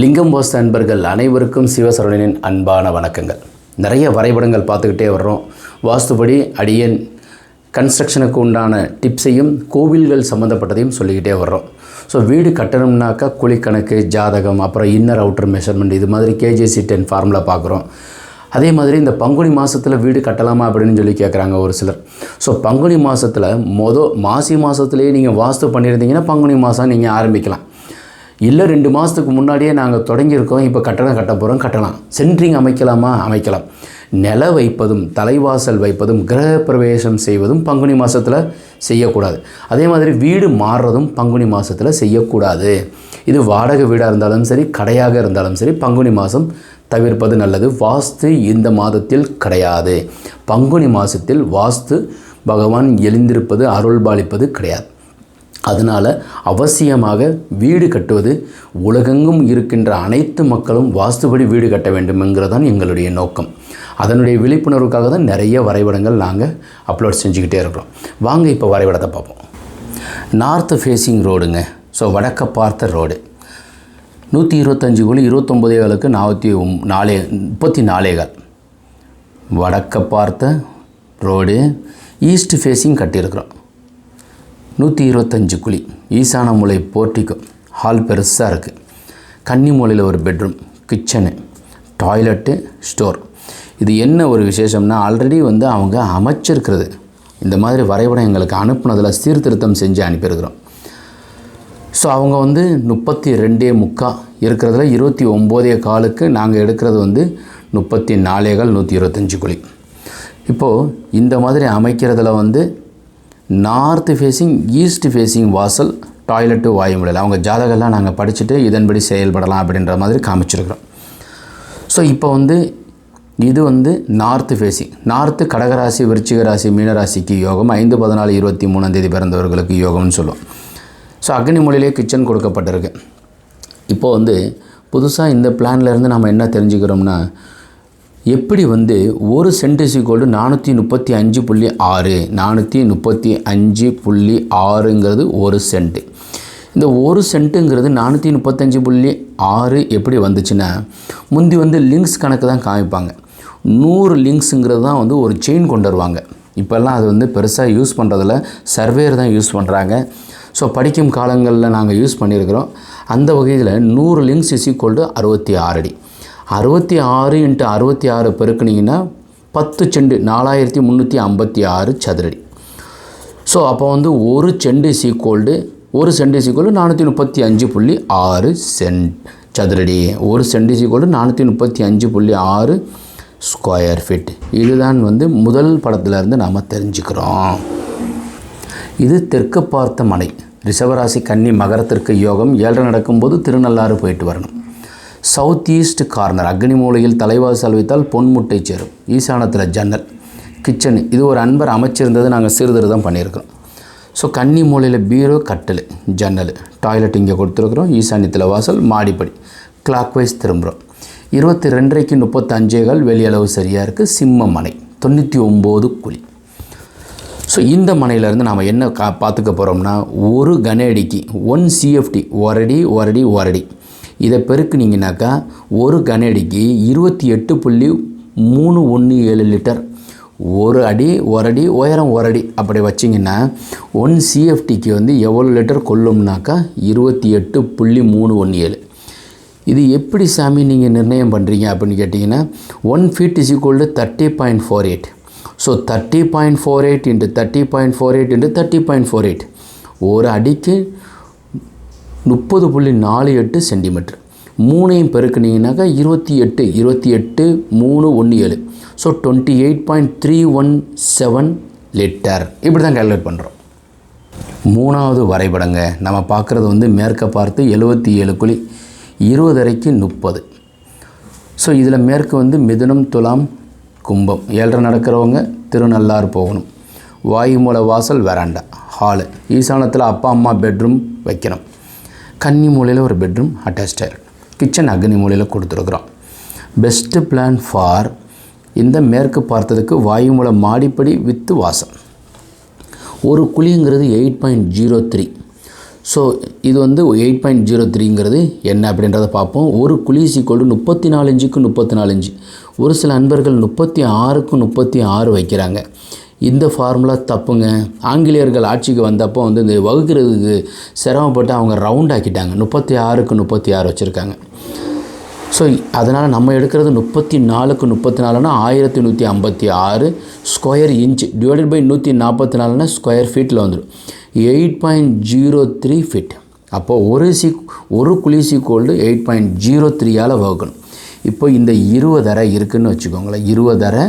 லிங்கம் வாஸ்து அன்பர்கள் அனைவருக்கும் சிவசரவணனின் அன்பான வணக்கங்கள். நிறைய வரைபடங்கள் பார்த்துக்கிட்டே வர்றோம். வாஸ்துபடி அடியன் கன்ஸ்ட்ரக்ஷனுக்கு உண்டான டிப்ஸையும் கோவில்கள் சம்மந்தப்பட்டதையும் சொல்லிக்கிட்டே வர்றோம். ஸோ வீடு கட்டணும்னாக்கா குழிக்கணக்கு, ஜாதகம், அப்புறம் இன்னர் அவுட்டர் மெஷர்மெண்ட், இது மாதிரி KJC10 ஃபார்முலா பார்க்குறோம். அதே மாதிரி இந்த பங்குனி மாதத்தில் வீடு கட்டலாமா அப்படின்னு சொல்லி கேட்குறாங்க ஒரு சிலர். ஸோ பங்குனி மாதத்தில் மாசி மாதத்துலேயே நீங்கள் வாஸ்து பண்ணியிருந்தீங்கன்னா பங்குனி மாதம் நீங்கள் ஆரம்பிக்கலாம். இல்லை 2 மாதத்துக்கு முன்னாடியே நாங்கள் தொடங்கியிருக்கோம், இப்போ கட்டடம் கட்ட போகிறோம், கட்டலாம். சென்ட்ரிங் அமைக்கலாமா? அமைக்கலாம். நில வைப்பதும் தலைவாசல் வைப்பதும் கிரக பிரவேசம் செய்வதும் பங்குனி மாதத்தில் செய்யக்கூடாது. அதே மாதிரி வீடு மாறுறதும் பங்குனி மாதத்தில் செய்யக்கூடாது. இது வாடகை வீடாக இருந்தாலும் சரி, கடையாக இருந்தாலும் சரி, பங்குனி மாதம் தவிர்ப்பது நல்லது. வாஸ்து இந்த மாதத்தில் கிடையாது. பங்குனி மாதத்தில் வாஸ்து பகவான் எழுந்திருப்பது, அருள் பாலிப்பது கிடையாது. அதனால் அவசியமாக வீடு கட்டுவது, உலகெங்கும் இருக்கின்ற அனைத்து மக்களும் வாஸ்துபடி வீடு கட்ட வேண்டும்ங்கிறதான் எங்களுடைய நோக்கம். அதனுடைய விழிப்புணர்வுக்காக தான் நிறைய வரைபடங்கள் நாங்கள் அப்லோட் செஞ்சுக்கிட்டே இருக்கிறோம். வாங்க இப்போ வரைபடத்தை பார்ப்போம். நார்த் ஃபேஸிங் ரோடுங்க. ஸோ வடக்க பார்த்த ரோடு 125 குழி 29 34 வடக்க பார்த்த ரோடு. East facing கட்டியிருக்கிறோம். 125 குழி, ஈசான மூலை போர்ட்டிக்கோ, ஹால் பெருசாக இருக்குது. கன்னி மூலையில் ஒரு பெட்ரூம், கிச்சனு, டாய்லெட்டு, ஸ்டோர். இது என்ன ஒரு விசேஷம்னா, ஆல்ரெடி அவங்க அமைச்சிருக்கிறது. இந்த மாதிரி வரைபடம் எங்களுக்கு அனுப்புனதில் சீர்திருத்தம் செஞ்சு அனுப்பியிருக்கிறோம். ஸோ அவங்க 32.25 இருக்கிறதுல 29.25 நாங்கள் எடுக்கிறது 34 125 குழி. இப்போது இந்த மாதிரி அமைக்கிறதுல நார்த் ஃபேஸிங், ஈஸ்ட் ஃபேஸிங் வாசல், டாய்லெட்டு, வாயுமுறையில் அவங்க ஜாதகம்லாம் நாங்கள் படிச்சுட்டு இதன்படி செயல்படலாம் அப்படின்ற மாதிரி காமிச்சிருக்கிறோம். ஸோ இப்போ இது நார்த்து ஃபேஸிங். நார்த்து கடகராசி, விருச்சிக ராசி, மீனராசிக்கு யோகம். 5/14/23 பிறந்தவர்களுக்கு யோகம்னு சொல்லுவோம். ஸோ அக்னி மூலையிலே கிச்சன் கொடுக்கப்பட்டிருக்கு. இப்போது புதுசாக இந்த பிளான்லேருந்து நம்ம என்ன தெரிஞ்சுக்கிறோம்னா, எப்படி 1 சென்ட் = 435.6 435.6ங்கிறது 1 சென்ட்டு. இந்த 1 சென்ட்டுங்கிறது 435.6 எப்படி வந்துச்சுன்னா, முந்தி லிங்க்ஸ் கணக்கு தான் காமிப்பாங்க. 100 லிங்க்ஸுங்கிறது தான் ஒரு செயின் கொண்டு வருவாங்க. இப்போல்லாம் அது பெருசாக யூஸ் பண்ணுறதில்ல, சர்வேயர் தான் யூஸ் பண்ணுறாங்க. ஸோ படிக்கும் காலங்களில் நாங்கள் யூஸ் பண்ணியிருக்கிறோம். அந்த வகையில் 100 லிங்க்ஸ் = 66 அடி. 66 × 66 பெருக்குனிங்கன்னா 10 செண்டு 4356 சதுரடி. ஸோ அப்போ 1 செண்டு = 435.6 சென்ட் சதுரடி. 1 சென்ட் = 435.6 ஸ்கொயர் ஃபீட். இதுதான் முதல் படத்துலேருந்து நாம் தெரிஞ்சுக்கிறோம். இது தெற்கு பார்த்த மனை. ரிஷபராசி, கன்னி, மகரத்திற்கு யோகம். 7 நடக்கும்போது திருநள்ளாறு போயிட்டு வரணும். சவுத் ஈஸ்ட் கார்னர், அக்னி மூலையில் தலைவாசல் வைத்தால் பொன்முட்டை சேரும். ஈசானத்தில் ஜன்னல், கிச்சனு. இது ஒரு அன்பர் அமைச்சிருந்தது, நாங்கள் சிறிது பண்ணியிருக்கிறோம். ஸோ கன்னி மூலையில் பீரோ, கட்டில், ஜன்னல், டாய்லெட் இங்கே கொடுத்துருக்குறோம். ஈசானியத்தில் வாசல், மாடிப்படி, கிளாக் வைஸ் திரும்புகிறோம். 22 35 வெளியளவு சரியாக இருக்குது. சிம்ம மனை, 99 குழி. ஸோ இந்த மனையிலேருந்து நாம் என்ன பார்த்துக்க போகிறோம்னா, ஒரு கன அடிக்கு 1 CFT, ஒரடி. இதை பெருக்குனிங்கனாக்கா ஒரு கன அடிக்கு 28.317 லிட்டர். ஒரு அடி, உயரம் 1 அடி அப்படி வச்சிங்கன்னா 1 CFTக்கு எவ்வளோ லிட்டர் கொள்ளும்னாக்கா 28.317. இது எப்படி சாமி நீங்கள் நிர்ணயம் பண்ணுறீங்க அப்படின்னு கேட்டிங்கன்னா, 1 feet = 30.48. ஸோ 30.48 × 30.48 × 30.48 ஒரு அடிக்கு 30.48 சென்டிமீட்டர். 3ஐயும் பெருக்குனிங்கனாக்கா 28.317. So 28.317 litre. இப்படி தான் கேல்குலேட் பண்ணுறோம். 3வது வரைபடங்க. நம்ம பார்க்குறது மேற்க பார்த்து 77 குழி 20 அறைக்கு 30. ஸோ இதில் மேற்கு மிதுனம், துலாம், கும்பம். 7 நடக்கிறவங்க திருநள்ளாறு போகணும். வாயுமூல வாசல், வெராண்டா, ஹாலு. ஈசானத்தில் அப்பா அம்மா பெட்ரூம் வைக்கணும். கன்னி மூலையில் ஒரு பெட்ரூம், அட்டாச் டாய்லெட். கிச்சன் அக்னி மூலையில் கொடுத்துருக்குறோம். பெஸ்ட்டு பிளான் ஃபார் இந்த மேற்கு பார்த்ததுக்கு வாயுமூல மாடிப்படி வித்து வாசல். ஒரு குழிங்கிறது 8.03. ஸோ இது வந்து 8.03ங்கிறது என்ன அப்படின்றத பார்ப்போம். ஒரு குழி ஈக்குவல் டு 34 இன்ச்சுக்கு 34 இன்ச்சு. ஒரு சில நண்பர்கள் 36க்கு 36 வைக்கிறாங்க. இந்த ஃபார்முலா தப்புங்க. ஆங்கிலேயர்கள் ஆட்சிக்கு வந்தப்போ வந்து இந்த வகுக்கிறதுக்கு சிரமப்பட்டு அவங்க ரவுண்ட் ஆக்கிட்டாங்க. 36க்கு 36 வச்சுருக்காங்க. ஸோ அதனால் நம்ம எடுக்கிறது 34க்கு 34னா 1156 ஸ்கொயர் இன்ச்சு டிவைடட் பை 144னா ஸ்கொயர் ஃபீட்டில் வந்துடும். 8.03 ஃபீட். அப்போது ஒரு குழி ஈக்குவல் 8.03ஆல் வகுக்கணும். இப்போ இந்த 20 அறை இருக்குதுன்னு வச்சுக்கோங்களேன். 20 அறை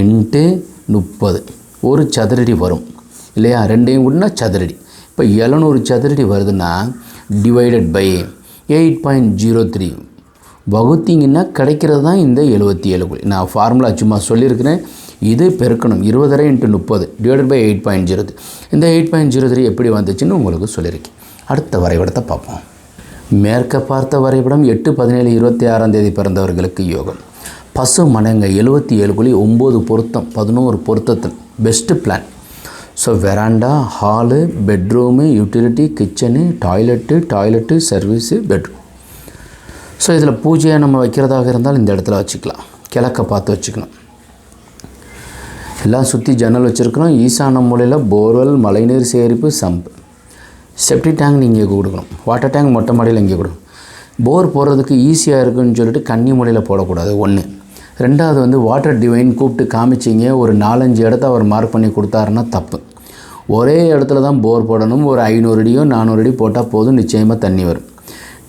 இன்ட்டு 30 ஒரு சதுரடி வரும் இல்லையா? ரெண்டையும் கூடனா சதுரடி. இப்போ 700 சதுரடி வருதுன்னா டிவைடட் பை 8.03 வகுத்திங்கன்னா கிடைக்கிறது தான் இந்த 77 குழி. நான் ஃபார்முலா சும்மா சொல்லியிருக்கிறேன். இது பெருக்கணும். 20 அறை இன்ட்டு 30 டிவைடட் பை 8.03. இந்த 8.03 எப்படி வந்துச்சுன்னு உங்களுக்கு சொல்லியிருக்கேன். அடுத்த வரைபடத்தை பார்ப்போம். மேற்க பார்த்த வரைபடம் 8/17/26 பிறந்தவர்களுக்கு யோகம். பசு மனைங்க 77 குழி 9 பொருத்தம் 11 பொருத்தத்தில் best plan. So veranda, hall, bedroom, utility, kitchen, toilet, service, bedroom. So இதில் பூஜையை நம்ம வைக்கிறதாக இருந்தால் இந்த இடத்துல வச்சுக்கலாம். கிழக்க பார்த்து வச்சுக்கணும். எல்லாம் சுற்றி ஜன்னல் வச்சுருக்கணும். ஈசான மூலையில் போர்வெல், மழைநீர் சேகரிப்பு, சம்பு, செப்டி டேங்க் நீங்கள் கொடுக்கணும். வாட்டர் டேங்க் மொட்டை மாடியில் இங்கே கொடுக்கணும். போர் போடுறதுக்கு ஈஸியாக இருக்குதுன்னு சொல்லிட்டு கன்னி மூலையில் போடக்கூடாது. ஒன்று. ரெண்டாவது வந்து வாட்டர் டிவைன் கூப்பிட்டு காமிச்சிங்க ஒரு 4-5 இடத்த அவர் மார்க் பண்ணி கொடுத்தாருன்னா தப்பு. ஒரே இடத்துல தான் போர் போடணும். ஒரு 500 அடியோ 400 அடி போட்டால் போதும், நிச்சயமாக தண்ணி வரும்.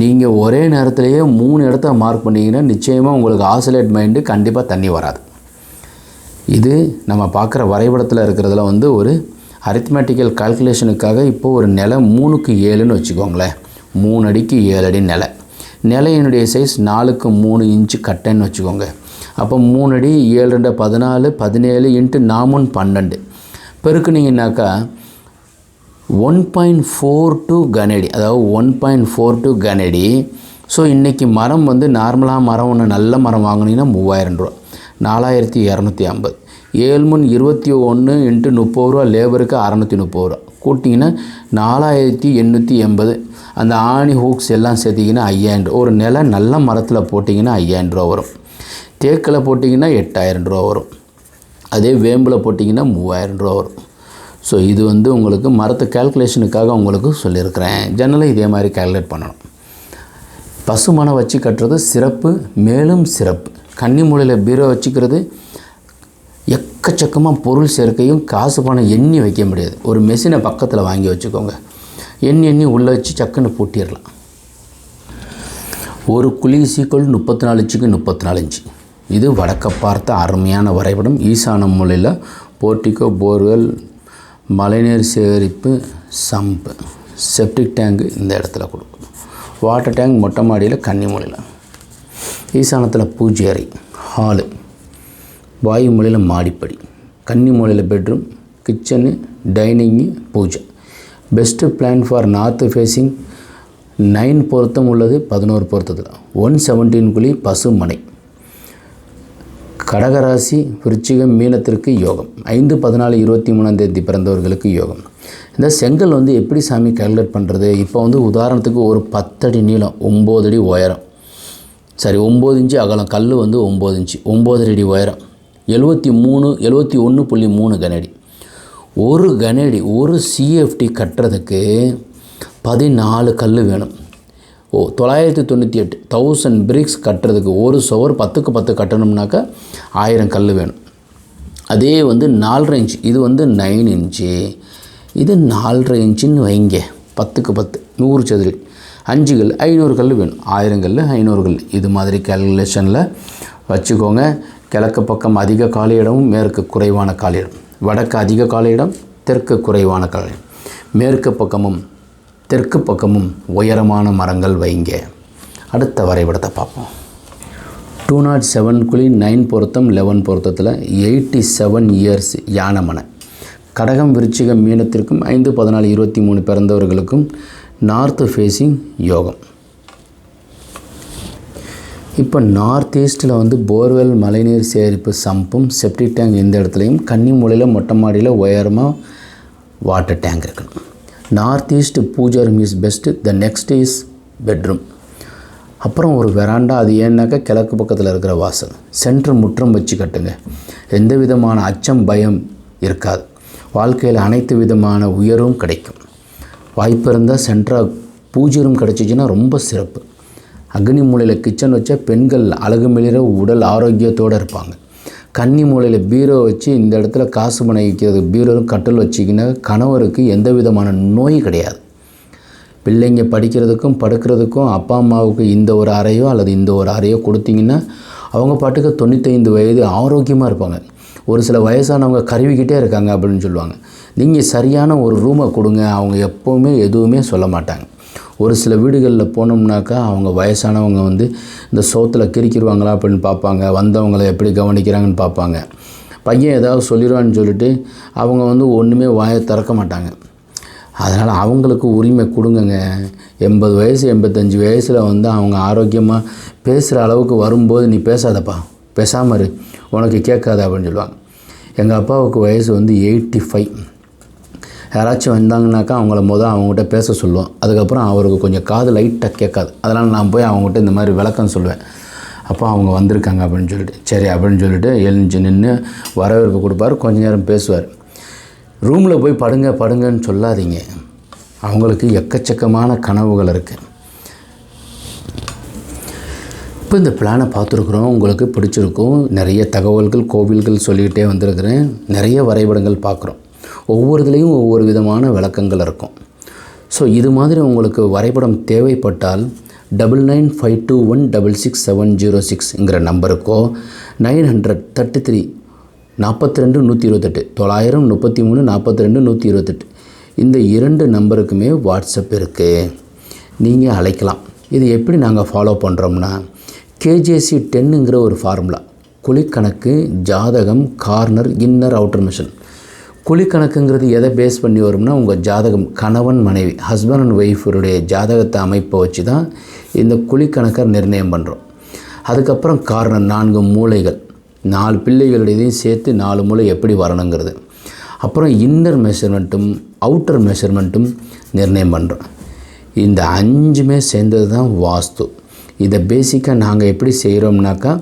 நீங்கள் ஒரே நேரத்துலையே 3 இடத்த மார்க் பண்ணிங்கன்னா நிச்சயமாக உங்களுக்கு ஆசோலேட் மைண்டு கண்டிப்பாக தண்ணி வராது. இது நம்ம பார்க்குற வரைபடத்தில் இருக்கிறதுல வந்து ஒரு அரித்மெட்டிக்கல் கால்குலேஷனுக்காக இப்போது ஒரு நிலை 3க்கு 7ன்னு வச்சுக்கோங்களேன். 3 அடிக்கு 7 அடி நிலையினுடைய சைஸ் 4க்கு 3 இன்ச்சு கட்டைன்னு வச்சுக்கோங்க. அப்போ 3 அடி 7 2 14 17 இன்ட்டு 4 12 பெருக்குனிங்கனாக்கா 1.42 கனஅடி, அதாவது 1.42 கனஅடி. ஸோ இன்றைக்கி மரம் வந்து நார்மலாக மரம் ஒன்று நல்ல மரம் வாங்கினீங்கன்னா 3000 ரூபா, 4250. 7 21 இன்ட்டு 30 ரூபா லேபருக்கு 630 ரூபா கூட்டிங்கன்னா 4880. அந்த ஆணி ஹூக்ஸ் எல்லாம் சேர்த்திங்கன்னா 5000 ரூபா. ஒரு நிலை நல்ல மரத்தில் போட்டிங்கன்னா 5000 ரூபா வரும். தேக்கில் போட்டிங்கன்னா 8000 ரூபா வரும். அதே வேம்பில் போட்டிங்கன்னா 3000 ரூபா வரும். ஸோ இது வந்து உங்களுக்கு மரத்து கேல்குலேஷனுக்காக உங்களுக்கு சொல்லியிருக்கிறேன். ஜன்னலை இதே மாதிரி கேல்குலேட் பண்ணணும். பசுமனை வச்சு கட்டுறது சிறப்பு, மேலும் சிறப்பு. கன்னி மூலையில் பீரோ வச்சுக்கிறது எக்கச்சக்கமாக பொருள் சேர்க்கையும் காசு பணம் எண்ணி வைக்க முடியாது. ஒரு மெஷினை பக்கத்தில் வாங்கி வச்சுக்கோங்க. எண்ணி உள்ளே வச்சு சக்குன்னு பூட்டிடலாம். ஒரு குழி ஈக்குவல் 34 இன்ச்சுக்கு 34 இன்ச்சு. இது வடக்க பார்த்த அருமையான வரைபடம். ஈசான மூலையில் போர்ட்டிகோ, போர்வெல், மழைநீர் சேகரிப்பு, சம்பு, செப்டிக் டேங்கு இந்த இடத்துல கொடுக்கும். வாட்டர் டேங்க் மொட்டை மாடியில் கன்னி மூலையில். ஈசானத்தில் பூஜை அறை, ஹாலு, வாயு மூலையில் மாடிப்படி, கன்னி மூலையில் பெட்ரூம், கிச்சனு, டைனிங்கு, பூஜை. Best plan for north facing 9 பொருத்தம் உள்ளது 11 பொருத்தத்தில். 117 குழி பசு மனை. கடகராசி, விருச்சிகம், மீனத்திற்கு யோகம். 5/14/23 பிறந்தவர்களுக்கு யோகம். இந்த செங்கல் வந்து எப்படி சாமி கேல்குலேட் பண்ணுறது? இப்போ வந்து உதாரணத்துக்கு ஒரு 10 அடி நீளம், 9 அடி உயரம், 9 இன்ச்சு அகலம், கல் வந்து 9 இன்ச்சு, 9 அடி உயரம், 71.3 கனஅடி. ஒரு கனஅடி, ஒரு சிஎஃப்டி கட்டுறதுக்கு 14 கல் வேணும். 998 1000 பிரிக்ஸ் கட்டுறதுக்கு ஒரு சுவர் 10க்கு 10 கட்டணும்னாக்கா 1000 கல் வேணும். அதே வந்து 4.5 இன்ச்சு, இது வந்து 9 இன்ச்சு, இது 4.5 இன்ச்சுன்னு வைங்க. 10க்கு 10 100 சதுரடி, 5 கல் 500 கல் வேணும். 1000 கல் 500 கல். இது மாதிரி கேல்குலேஷனில் வச்சுக்கோங்க. கிழக்கு பக்கம் அதிக காலி இடமும் மேற்கு குறைவான காலி இடம், வடக்கு அதிக காலி இடம், தெற்கு குறைவான காலி இடம், மேற்கு பக்கமும் தெற்கு பக்கமும் உயரமான மரங்கள் வைங்க. அடுத்த வரைபடத்தை பார்ப்போம். 207 குழி 9 பொருத்தம் 11 பொருத்தத்தில் 87 இயர்ஸ் யானமனை. கடகம், விருச்சிகம், மீனத்திற்கும் 5/14/23 பிறந்தவர்களுக்கும் நார்த்து ஃபேஸிங் யோகம். இப்போ நார்த் ஈஸ்ட்டில் வந்து போர்வெல், மழைநீர் சேகரிப்பு, சம்பும், செப்டிக் டேங்க் இந்த இடத்துலையும், கன்னி மூலையில் மொட்டை மாடியில் உயரமாக வாட்டர் டேங்க் இருக்கணும். North east puja room is best, the next is bedroom. அப்புறம் ஒரு வெராண்டா, அது ஏன்னாக்கா கிழக்கு பக்கத்தில் இருக்கிற வாசல். சென்ட்ரு முற்றம் வச்சு கட்டுங்க. எந்த விதமான அச்சம் பயம் இருக்காது. வாழ்க்கையில் அனைத்து விதமான உயர்வும் கிடைக்கும். வாய்ப்பு இருந்தால் சென்ட்ராக பூஜை ரூம் கிடச்சிச்சின்னா ரொம்ப சிறப்பு. அக்னி மூலையில் கிச்சன் வச்சா பெண்கள் அழகு மிளிர உடல் ஆரோக்கியத்தோடு இருப்பாங்க. கன்னி மூலையில் பீரோ வச்சு இந்த இடத்துல காசு பணம் வைக்கிறது, பீரோ கட்டில் வச்சிங்கன்னா கணவருக்கு எந்த விதமான நோய் கிடையாது. பிள்ளைங்க படிக்கிறதுக்கும் படுக்கிறதுக்கும் அப்பா அம்மாவுக்கு இந்த ஒரு அறையோ அல்லது இந்த ஒரு அறையோ கொடுத்தீங்கன்னா அவங்க பாட்டுக்கு 95 வயது ஆரோக்கியமாக இருப்பாங்க. ஒரு சில வயசானவங்க கருவிக்கிட்டே இருக்காங்க அப்படின்னு சொல்லுவாங்க. நீங்கள் சரியான ஒரு ரூமை கொடுங்க, அவங்க எப்போவுமே எதுவுமே சொல்ல மாட்டாங்க. ஒரு சில வீடுகளில் போனோம்னாக்கா அவங்க வயசானவங்க இந்த சோத்தில் கிரிக்கிடுவாங்களா அப்படின்னு பார்ப்பாங்க, வந்தவங்களை எப்படி கவனிக்கிறாங்கன்னு பார்ப்பாங்க. பையன் ஏதாவது சொல்லிடுவான்னு சொல்லிட்டு அவங்க ஒன்றுமே வாயை திறக்க மாட்டாங்க. அதனால் அவங்களுக்கு உரிமை கொடுங்கங்க. 80 வயசு 85 வயசில் அவங்க ஆரோக்கியமாக பேசுகிற அளவுக்கு வரும்போது நீ பேசாதப்பா, பேசாமல் இரு, உனக்கு கேட்காத அப்படின்னு சொல்லுவாங்க. எங்கள் அப்பாவுக்கு வயசு 85. யாராச்சும் வந்தாங்கனாக்கா அவங்கள அவங்ககிட்ட பேச சொல்லுவோம். அதுக்கப்புறம் அவருக்கு கொஞ்சம் காது லைட்டாக கேட்காது. அதனால் நான் போய் அவங்ககிட்ட இந்த மாதிரி விளக்கம் சொல்லுவேன். அப்போ அவங்க வந்திருக்காங்க அப்படின்னு சொல்லிட்டு, சரி அப்படின்னு சொல்லிட்டு எழுந்து நின்று வரவேற்பு கொடுப்பார். கொஞ்ச நேரம் பேசுவார். ரூமில் போய் படுங்கன்னு சொல்லாதீங்க. அவங்களுக்கு எக்கச்சக்கமான கனவுகள் இருக்குது. இப்போ இந்த பிளானை பார்த்துருக்குறோம், உங்களுக்கு பிடிச்சிருக்கும். நிறைய தகவல்கள் கோவில்கள் சொல்லிக்கிட்டே வந்திருக்கிறேன். நிறைய வரைபடங்கள் பார்க்குறோம். ஒவ்வொருதுலேயும் ஒவ்வொரு விதமான விளக்கங்கள் இருக்கும். ஸோ இது மாதிரி உங்களுக்கு வரைபடம் தேவைப்பட்டால் 9952166706ங்கிற நம்பருக்கோ 933 42 128 933 42 128 இந்த 2 நம்பருக்குமே வாட்ஸ்அப் இருக்குது. நீங்கள் அழைக்கலாம். இது எப்படி நாங்கள் ஃபாலோ பண்ணுறோம்னா, KJC 10ங்கிற ஒரு ஃபார்முலா. குழிக்கணக்கு, ஜாதகம், கார்னர், இன்னர், அவுட்டர் மிஷன். குழிக்கணக்குங்கிறது எதை பேஸ் பண்ணி வரும்னா, உங்கள் ஜாதகம், கணவன் மனைவி, ஹஸ்பண்ட் அண்ட் ஒய்ஃபுடைய ஜாதகத்தை அமைப்பை வச்சு தான் இந்த குழிக்கணக்கை நிர்ணயம் பண்ணுறோம். அதுக்கப்புறம் கார்னர், 4 மூலைகள், 4 பிள்ளைகளுடையதையும் சேர்த்து 4 மூலை எப்படி வரணுங்கிறது. அப்புறம் இன்னர் மெஷர்மெண்ட்டும் அவுட்டர் மெஷர்மெண்ட்டும் நிர்ணயம் பண்ணுறோம். இந்த 5மே சேர்ந்தது தான் வாஸ்து. இதை பேசிக்காக நாங்கள் எப்படி செய்கிறோம்னாக்கா,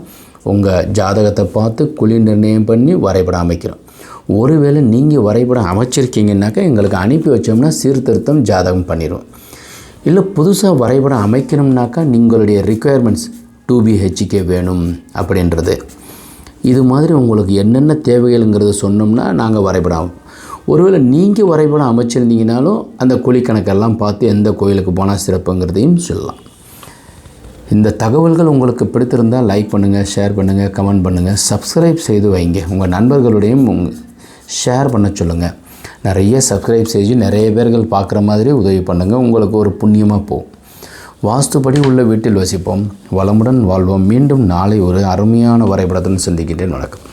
உங்கள் ஜாதகத்தை பார்த்து குழி நிர்ணயம் பண்ணி வரைபடம் அமைக்கிறோம். ஒருவேளை நீங்கள் வரைபடம் அமைச்சிருக்கீங்கன்னாக்கா எங்களுக்கு அனுப்பி வச்சோம்னா சீர்திருத்தம் ஜாதகம் பண்ணிடுவோம். இல்லை புதுசாக வரைபடம் அமைக்கணும்னாக்கா நீங்களுடைய ரிக்குயர்மெண்ட்ஸ் 2BHK வேணும் அப்படின்றது. இது மாதிரி உங்களுக்கு என்னென்ன தேவைகள்ங்கிறத சொன்னோம்னா நாங்கள் வரைபடம். ஒருவேளை நீங்கள் வரைபடம் அமைச்சிருந்தீங்கனாலும் அந்த குழிக்கணக்கெல்லாம் பார்த்து எந்த கோயிலுக்கு போனால் சிறப்புங்கிறதையும் சொல்லலாம். இந்த தகவல்கள் உங்களுக்கு பிடித்திருந்தால் லைக் பண்ணுங்கள், ஷேர் பண்ணுங்கள், கமெண்ட் பண்ணுங்கள், சப்ஸ்கிரைப் செய்து வைங்க. உங்கள் நண்பர்களுடையும் ஷேர் பண்ண சொல்லுங்கள். நிறைய சப்ஸ்கிரைப் செய்து நிறைய பேர்கள் பார்க்குற மாதிரி உதவி பண்ணுங்கள். உங்களுக்கு ஒரு புண்ணியமாக போகும். வாஸ்துபடி உள்ள வீட்டில் வசிப்போம், வளமுடன் வாழ்வோம். மீண்டும் நாளை ஒரு அருமையான வரைபடத்துடன் சந்திக்கின்றேன். வணக்கம்.